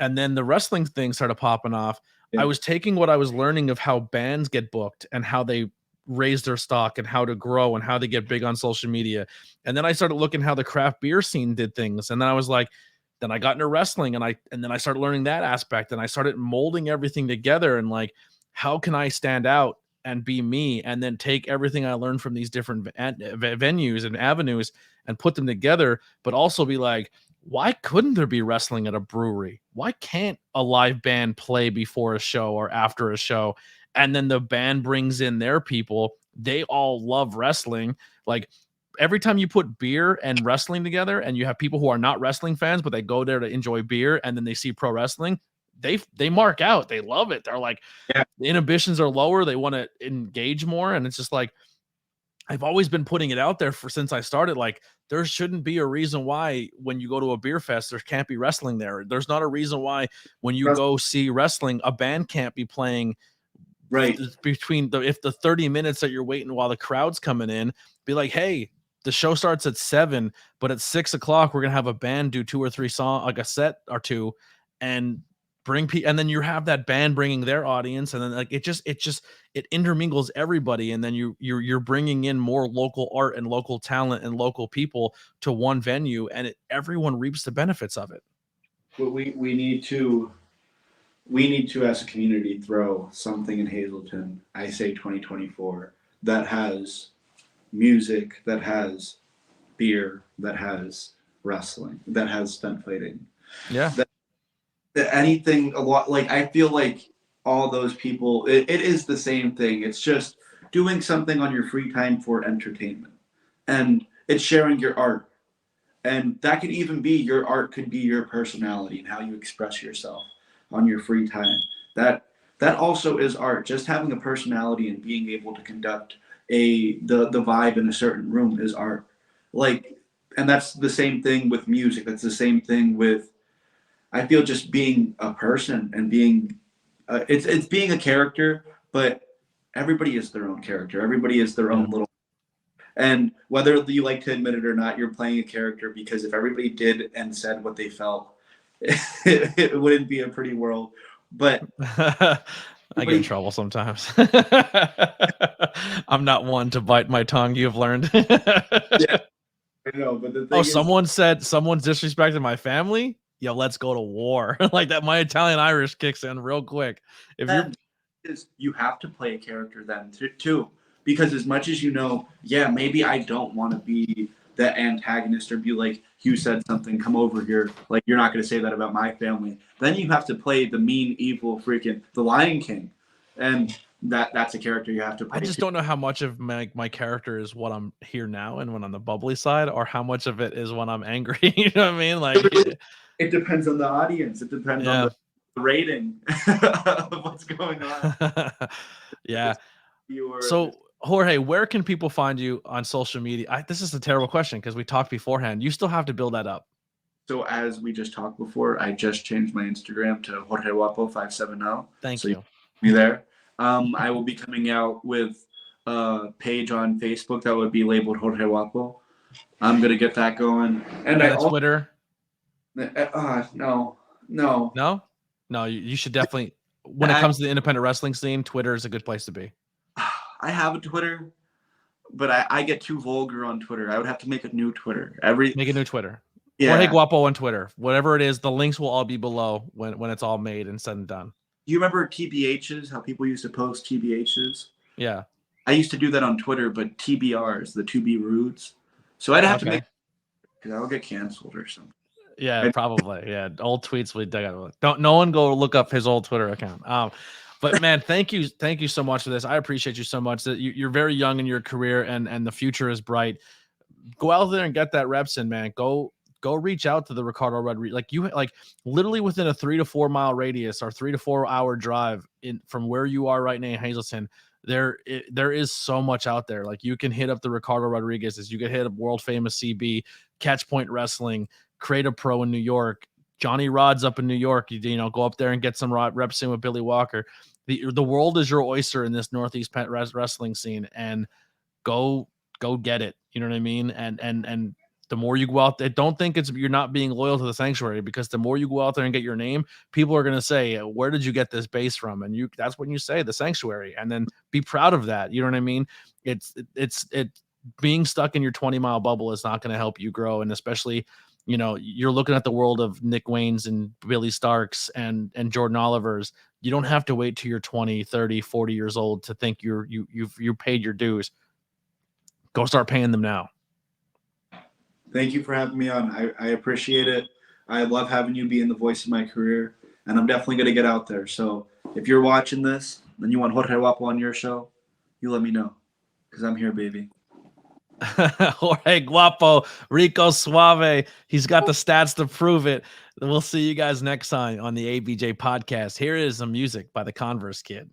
and then the wrestling thing started popping off. Yeah. I was taking what I was learning of how bands get booked and how they raise their stock and how to grow and how to get big on social media. And then I started looking how the craft beer scene did things. And then I was like, then I got into wrestling and then I started learning that aspect, and I started molding everything together and like, how can I stand out and be me, and then take everything I learned from these different venues and avenues and put them together, but also be like, why couldn't there be wrestling at a brewery? Why can't a live band play before a show or after a show? And then the band brings in their people. They all love wrestling. Like every time you put beer and wrestling together and you have people who are not wrestling fans, but they go there to enjoy beer and then they see pro wrestling, they mark out. They love it. They're like, yeah. The inhibitions are lower. They want to engage more. And it's just like, I've always been putting it out there since I started. Like, there shouldn't be a reason why when you go to a beer fest, there can't be wrestling there. There's not a reason why when you go see wrestling, a band can't be playing right between if the 30 minutes that you're waiting while the crowd's coming in, be like, hey, the show starts at 7, but at 6 o'clock, we're going to have a band do 2 or 3 songs, like a set or 2, and bring people, and then you have that band bringing their audience, and then like it intermingles everybody, and then you're bringing in more local art and local talent and local people to one venue, and everyone reaps the benefits of it. But we need to as a community throw something in Hazleton, I say 2024, that has music, that has beer, that has wrestling, that has stunt fighting. Yeah. Anything a lot, like I feel like all those people, it is the same thing. It's just doing something on your free time for entertainment, and it's sharing your art, and that could even be your art could be your personality and how you express yourself on your free time. That also is art. Just having a personality and being able to conduct the vibe in a certain room is art. Like, and that's the same thing with music. That's the same thing with, I feel, just being a person and being, it's being a character, but everybody is their own character. Everybody is their own little, and whether you like to admit it or not, you're playing a character, because if everybody did and said what they felt, it wouldn't be a pretty world. But I get in trouble sometimes. I'm not one to bite my tongue. You've learned. Yeah, I know, but the thing is, someone's disrespected my family. Yo, let's go to war. Like that, my Italian Irish kicks in real quick. You have to play a character then too, because as much as maybe I don't want to be the antagonist or be like, you said something, come over here. Like, you're not going to say that about my family. Then you have to play the mean, evil, freaking the Lion King. And that's a character you have to play. I just don't know how much of my character is what I'm here now and when on the bubbly side, or how much of it is when I'm angry. You know what I mean? Like, it depends on the audience. It depends on the rating of what's going on. Yeah. So Jorge, where can people find you on social media? This is a terrible question because we talked beforehand. You still have to build that up. So as we just talked before, I just changed my Instagram to Jorge Guapo 570. Thank you. Me there. I will be coming out with a page on Facebook that would be labeled Jorge Guapo. I'm gonna get that going. And Twitter. No. You should definitely. When it comes to the independent wrestling scene, Twitter is a good place to be. I have a Twitter, but I get too vulgar on Twitter. I would have to make a new Twitter. Make a new Twitter. Yeah. Jorge Guapo on Twitter. Whatever it is, the links will all be below when it's all made and said and done. You remember TBHs, how people used to post TBHs? Yeah. I used to do that on Twitter, but TBRs, the to be rudes. So I'd have to make, because I'll get canceled or something. Yeah, probably. Yeah. Old tweets. No one go look up his old Twitter account. But man, thank you so much for this. I appreciate you so much. That you're very young in your career and the future is bright. Go out there and get that reps in, man. Go reach out to the Ricardo Rodriguez. Like literally within a 3 to 4 mile radius or 3 to 4 hour drive from where you are right now in Hazleton. There is so much out there. Like you can hit up the Ricardo Rodriguez's, you can hit up world famous CB, Catch Point Wrestling, Creative Pro in New York, Johnny Rod's up in New York. You know, go up there and get some reps in with Billy Walker. The world is your oyster in this Northeast wrestling scene, and go get it. You know what I mean? And the more you go out there, don't think you're not being loyal to the Sanctuary, because the more you go out there and get your name, people are going to say, where did you get this base from? And that's when you say the Sanctuary, and then be proud of that. You know what I mean? It's being stuck in your 20-mile bubble is not going to help you grow. And especially, you know, you're looking at the world of Nick Wayne's and Billy Starks and Jordan Oliver's. You don't have to wait till you're 20, 30, 40 years old to think you've paid your dues. Go start paying them now. Thank you for having me on. I appreciate it. I love having you being the voice of my career, and I'm definitely going to get out there. So if you're watching this and you want Jorge Guapo on your show, you let me know, because I'm here, baby. Jorge Guapo, Rico Suave. He's got the stats to prove it. We'll see you guys next time on the ABJ podcast. Here is some music by the Converse Kid.